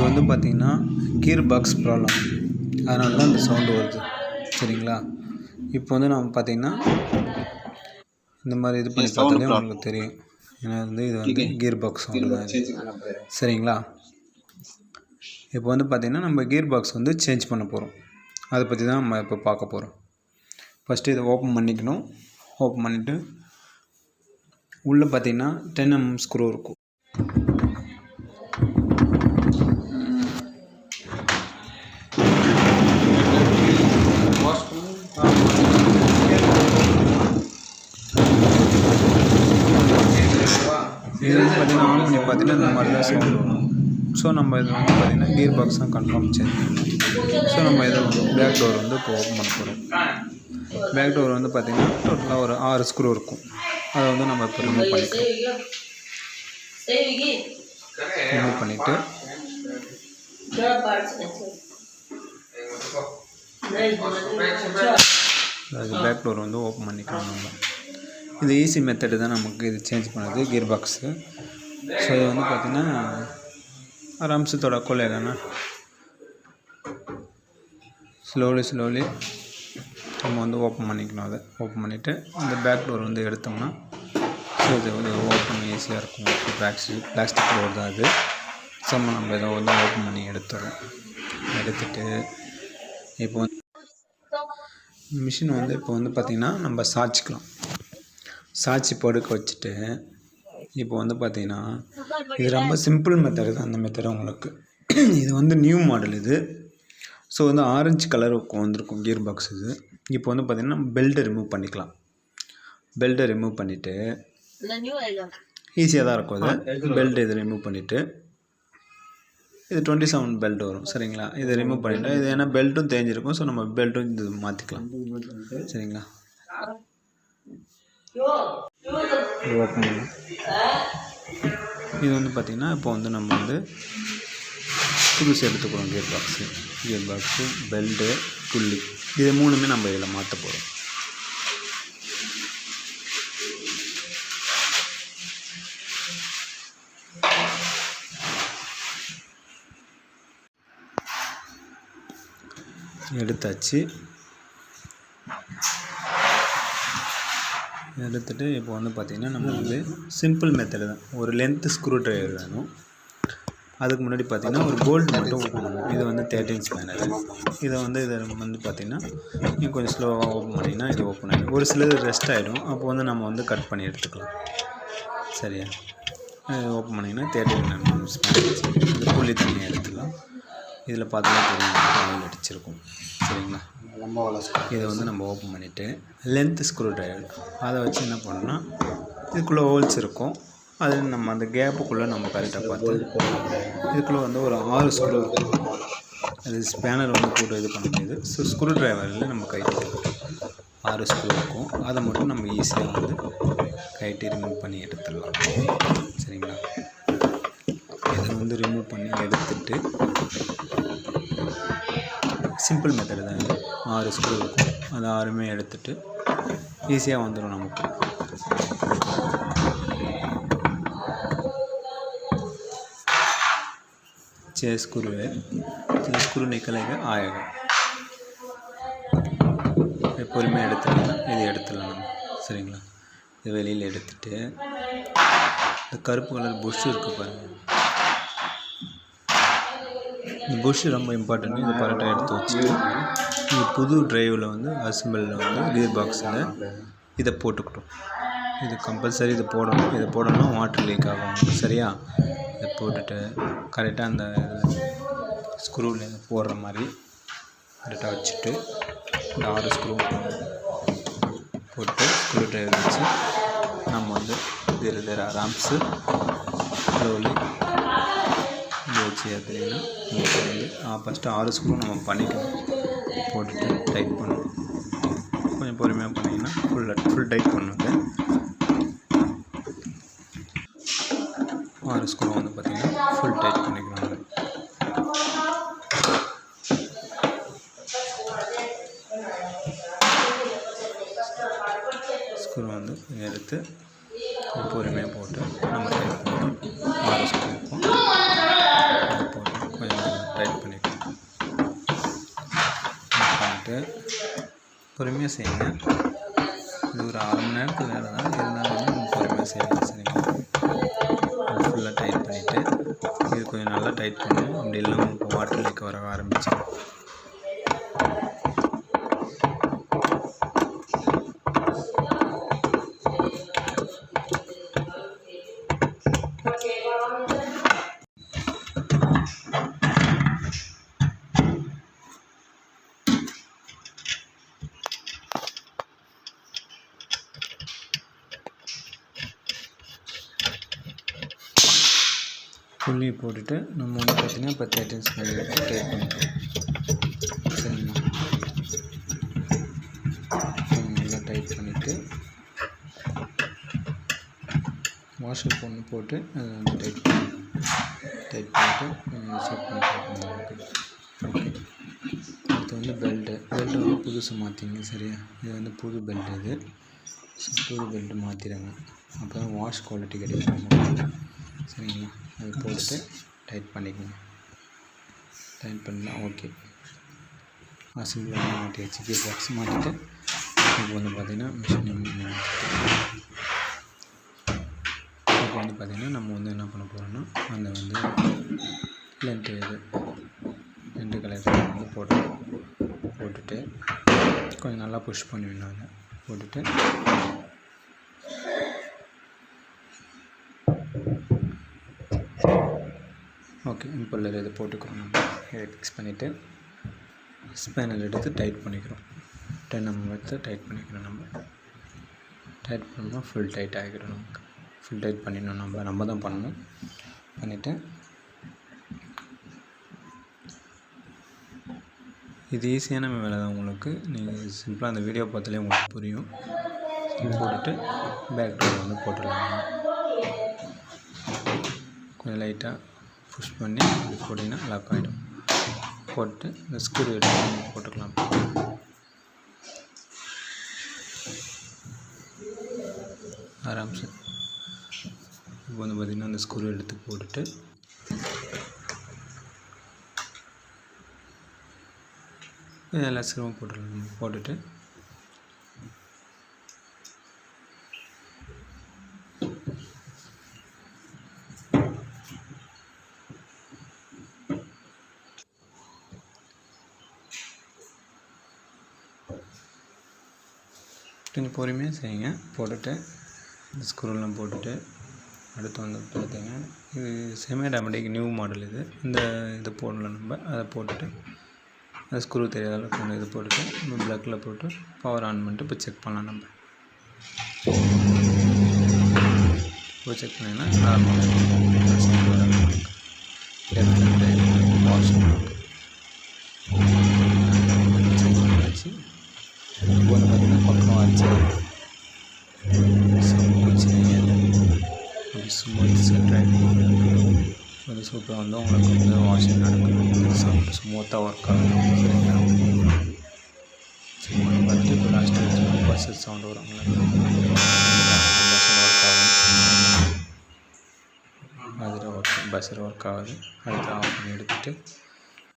வந்து பார்த்திங்கன்னா gear box problem, அதனால தான் இந்த சவுண்டு வருது. சரிங்களா? இப்போ வந்து நம்ம பார்த்திங்கன்னா இந்த மாதிரி இது பண்ணி பார்த்தாலே உங்களுக்கு தெரியும். ஏன்னா வந்து இது வந்து கியர் பாக்ஸ் சவுண்டு தான் இது. சரிங்களா? இப்போ வந்து பார்த்திங்கன்னா நம்ம கியர் பாக்ஸ் வந்து சேஞ்ச் பண்ண போகிறோம். அதை பற்றி தான் நம்ம இப்போ பார்க்க போகிறோம். ஃபஸ்ட்டு இதை ஓப்பன் பண்ணிக்கணும். ஓப்பன் பண்ணிவிட்டு உள்ளே பார்த்திங்கன்னா 10 mm ஸ்க்ரூ இருக்கும். இது வந்து பார்த்திங்கன்னா ஆன் பண்ணி பார்த்தீங்கன்னா இந்த மாதிரி தான் சவுண்ட் வரும். ஸோ நம்ம இது வந்து பார்த்திங்கன்னா கியர் பாக்ஸ் தான் கன்ஃபார்ம் சேஞ்ச் பண்ணணும். ஸோ நம்ம இதை பேக் டோர் வந்து இப்போ ஓப்பன் பண்ண போகிறோம். பேக் டோர் வந்து பார்த்திங்கன்னா டோட்டலாக ஒரு 6 ஸ்க்ரூ இருக்கும். அதை வந்து நம்ம இப்போ ரிமூவ் பண்ணிக்கலாம். ரிமூவ் பண்ணிவிட்டு அது பேக் டோர் வந்து ஓப்பன் பண்ணிக்கலாம். நம்ம இது ஈஸி மெத்தடு தான் நமக்கு இது சேஞ்ச் பண்ணுறது கியர் பாக்ஸு. ஸோ இது வந்து பார்த்திங்கன்னா ஆராம்சத்தோட கொள்ளையிலன்னா ஸ்லோலி நம்ம வந்து ஓப்பன் பண்ணிக்கணும். அதை ஓப்பன் பண்ணிவிட்டு அந்த பேக் டோர் வந்து எடுத்தோம்னா ஸோ இது வந்து ஓப்பன் ஈஸியாக இருக்கும். பிளாஸ்டிக் டோர் தான் அது. ஸோ நம்ம இதை வந்து ஓப்பன் பண்ணி எடுத்துட்டு இப்போ வந்து மிஷின் வந்து இப்போ வந்து பார்த்திங்கன்னா நம்ம சாய்ச்சி படுக்க வச்சுட்டு இப்போ வந்து பார்த்திங்கன்னா இது ரொம்ப சிம்பிள் மெத்தடு தான். அந்த மெத்தடு உங்களுக்கு இது வந்து நியூ மாடல் இது. ஸோ வந்து ஆரஞ்சு கலர் வந்திருக்கும் கியர் பாக்ஸ் இது. இப்போ வந்து பார்த்திங்கன்னா பெல்ட்டை ரிமூவ் பண்ணிக்கலாம். பெல்ட்டை ரிமூவ் பண்ணிவிட்டு ஈஸியாக தான் இருக்கும் அது. பெல்ட் இதை ரிமூவ் பண்ணிவிட்டு இது 27 பெல்ட் வரும். சரிங்களா? இதை ரிமூவ் பண்ணிவிட்டு இது ஏன்னா பெல்ட்டும் தேஞ்சிருக்கும். ஸோ நம்ம பெல்ட்டும் இது மாற்றிக்கலாம். சரிங்களா? ஓப்பன் பண்ணலாம். இது வந்து பார்த்திங்கன்னா இப்போ வந்து நம்ம வந்து புதுசு எடுத்துக்கிறோம். கியர் பாக்ஸு பெல்ட்டு புள்ளி இது 3மே நம்ம இதில் மாற்ற போகிறோம். எடுத்துட்டு இப்போ வந்து பார்த்திங்கன்னா நம்ம வந்து சிம்பிள் மெத்தடு தான். ஒரு லென்த்து ஸ்க்ரூ ட்ரைவர் வேணும். அதுக்கு முன்னாடி பார்த்திங்கன்னா ஒரு போல்ட் மட்டும் ஓப்பன் பண்ணணும். இது வந்து 13 ஸ்பேனர். இதை வந்து பார்த்திங்கன்னா நீங்கள் கொஞ்சம் ஸ்லோவாக ஓப்பன் பண்ணிங்கன்னா இது ஓப்பன் ஆகிடும். ஒரு சிலது ரெஸ்ட் ஆகிடும். அப்போ வந்து நம்ம வந்து கட் பண்ணி எடுத்துக்கலாம். சரியா? ஓப்பன் பண்ணிங்கன்னா 13 mm ஸ்பேனர் இது புள்ளி தனியாக எடுத்துக்கலாம். இதில் பார்த்தீங்கன்னா தெரியும் ஆயில் அடிச்சிருக்கும். சரிங்களா? இதை வந்து நம்ம ஓப்பன் பண்ணிவிட்டு லென்த்து ஸ்க்ரூ ட்ரைவர் அதை வச்சு என்ன பண்ணோன்னா இதுக்குள்ளே ஹோல்ஸ் இருக்கும். அதில் நம்ம அந்த கேப்புக்குள்ளே நம்ம கரெக்டாக பார்த்து இதுக்குள்ளே வந்து ஒரு 6 ஸ்க்ரூ இருக்கும். அது ஸ்பேனர் வந்து போட்டு இது பண்ண முடியாது. ஸோ ஸ்க்ரூ ட்ரைவரில் நம்ம கைட்டு 6 ஸ்க்ரூ இருக்கும். அதை மட்டும் நம்ம ஈஸியாக வந்து கைட்டு ரிமூவ் பண்ணி எடுத்துடலாம். சரிங்களா? இதை வந்து ரிமூவ் பண்ணி எடுத்துட்டு சிம்பிள் மெத்தடு தான் இது. 6 ஸ்க்ரூ இருக்கும். அது 6மே எடுத்துட்டு ஈஸியாக வந்துடும் நமக்கு. ஸ்க்ரூ நிக்கலைங்க ஆகும். பொறுமையாக எடுத்துக்கலாம். இது எடுத்துடலாம் நம்ம. சரிங்களா? இது வெளியில் எடுத்துட்டு இந்த கருப்பு கலர் புஷ் இருக்குது பாருங்கள். இந்த புஷ் ரொம்ப இம்பார்ட்டன்ட். இது கரெக்டாக எடுத்து வச்சுட்டு இது புது ட்ரைவில் வந்து அசம்பிளில் வந்து கியர் பாக்ஸில் இதை போட்டுக்கிட்டோம். இது கம்பல்சரி இதை போடணும். வாட்டர் லீக் ஆகும். சரியா? இதை போட்டுட்டு கரெக்டாக அந்த ஸ்க்ரூவில் போடுற மாதிரி கரெக்டாக வச்சுட்டு இந்த 6 ஸ்க்ரூ போட்டு ஸ்க்ரூ ட்ரைவர் வச்சு நம்ம வந்து வேறு ஆராம்ஸு ஸ்லோலி இது வச்சு ஏற்றுனீங்கன்னா உங்களுக்கு வந்து ஃபஸ்ட்டு 6 ஸ்க்ரூ நம்ம பண்ணிக்கணும். போட்டுட்டு டைட் பண்ணணும். கொஞ்சம் பொறுமையாக பண்ணிங்கன்னா ஃபுல் டைட் பண்ணுங்க. 6 ஸ்க்ரூ வந்து பார்த்திங்கன்னா ஃபுல் டைட் பண்ணிக்கணும். ஸ்க்ரூ வந்து எடுத்து பொறுமையாக போட்டு நம்ம டைட் பண்ணணும். 6 ஸ்க்ரூ இருக்கும். போட்டு கொஞ்சம் பொறுமையாக செய்யுங்க. இது ஒரு 1/2 மணி நேரத்துக்கு வேலை தான், இருந்தாலும் பொறுமையாக செய்யுங்க. சரிங்களா? ஃபுல்லாக டைட் பண்ணிவிட்டு இது கொஞ்சம் நல்லா டைட் பண்ணணும். அப்படி இல்லைன்னா உங்களுக்கு வாட்டர் லீக் வர ஆரம்பிச்சிடும். புள்ளி போட்டுட்டு நம்ம வந்து பார்த்திங்கன்னா இப்போ 13 ஸ்பேனர் டைட் பண்ணிக்கலாம். சரிங்களா? நல்லா டைட் பண்ணிவிட்டு வாஷர் பொண்ணு போட்டு அதை வந்து டைட் பண்ணிவிட்டு செக் பண்ணி பார்க்கணும். ஓகே. அடுத்து வந்து பெல்ட்டு வந்து புதுசு மாற்றிங்க. சரியா? இது வந்து புது பெல்ட். இது புது பெல்ட்டு மாற்றிடுங்க. அப்போ தான் வாஷ் குவாலிட்டி கிடைக்கும். சரிங்களா? அது போட்டு டைட் பண்ணிக்கோங்க. டைட் பண்ணால் ஓகே. அசம்பிள் மாட்டியாச்சு. கீர் பாக்ஸ் மாட்டிட்டு இப்போ வந்து பார்த்திங்கன்னா மிஷின் இப்போ வந்து பார்த்திங்கன்னா நம்ம வந்து என்ன பண்ண போகிறோன்னா அந்த வந்து லென்ட்டு கலெக்டர் வந்து போட்டுட்டு கொஞ்சம் நல்லா புஷ் பண்ணி விடணும். அதை போட்டுட்டு ஓகே. இம்பல்லர் இதை போட்டுக்கிறோம். நம்ம இதை ஃபிக்ஸ் பண்ணிவிட்டு ஸ்பேனர் எடுத்து டைட் பண்ணிக்கிறோம். 10 mm எடுத்து டைட் பண்ணிக்கிறோம். நம்ம டைட் பண்ணோம்னா ஃபுல் டைட் ஆகிக்கிறோம். நமக்கு ஃபுல் டைட் பண்ணிடணும். நம்ம தான் பண்ணணும். பண்ணிவிட்டு இது ஈஸியான வேலை தான். உங்களுக்கு நீங்கள் சிம்பிளாக அந்த வீடியோ பார்த்தாலே உங்களுக்கு புரியும். போட்டுட்டு பேக் டோர் வந்து போட்டுடலாம். கொஞ்சம் லைட்டாக புஷ் பண்ணி அது போட்டிங்கன்னா லாக் ஆகிடும். போட்டு இந்த ஸ்க்ரூ எடுத்து போட்டுக்கலாம். ஆராம்சு இப்போ வந்து பார்த்திங்கன்னா அந்த ஸ்க்ரூ எடுத்து போட்டுட்டு எல்லா ஸ்க்ரூவும் போட்டுடலாம். போட்டுட்டு கொஞ்சம் பொறுமையாக செய்யுங்க. போட்டுட்டு இந்த ஸ்க்ரூலாம் போட்டுட்டு அடுத்து வந்து பார்த்தீங்கன்னா இது செமியாட்டோமேட்டிக் நியூ மாடல். இதை போடலாம். நம்ம அதை போட்டுட்டு அந்த ஸ்க்ரூ தெரியாத அளவுக்கு அந்த இது போட்டுட்டு நம்ம ப்ளக்கில் போட்டு பவர் ஆன் பண்ணிட்டு இப்போ செக் பண்ணலாம். நம்ம இப்போ செக் பண்ணிங்கன்னா நார்மலாக வாஷ் ஆச்சு. இப்போ வந்து பார்த்திங்கன்னா பக்கம் ஆச்சு. அப்படி ஸ்மூத் செட் ஆகிடும். கொஞ்சம் சூப்பராக வந்து உங்களுக்கு வந்து வாஷிங் நடக்கும். ஸ்மூத்தாக ஒர்க் ஆகும். சரிங்களா? செக் பண்ணி பார்த்துட்டு இப்போ லாஸ்ட்டு பஸ்ஸர் சவுண்டு வரும்ல, பஸ்ஸர் ஒர்க் ஆகுது. அடுத்து ஆஃப் பண்ணி எடுத்துகிட்டு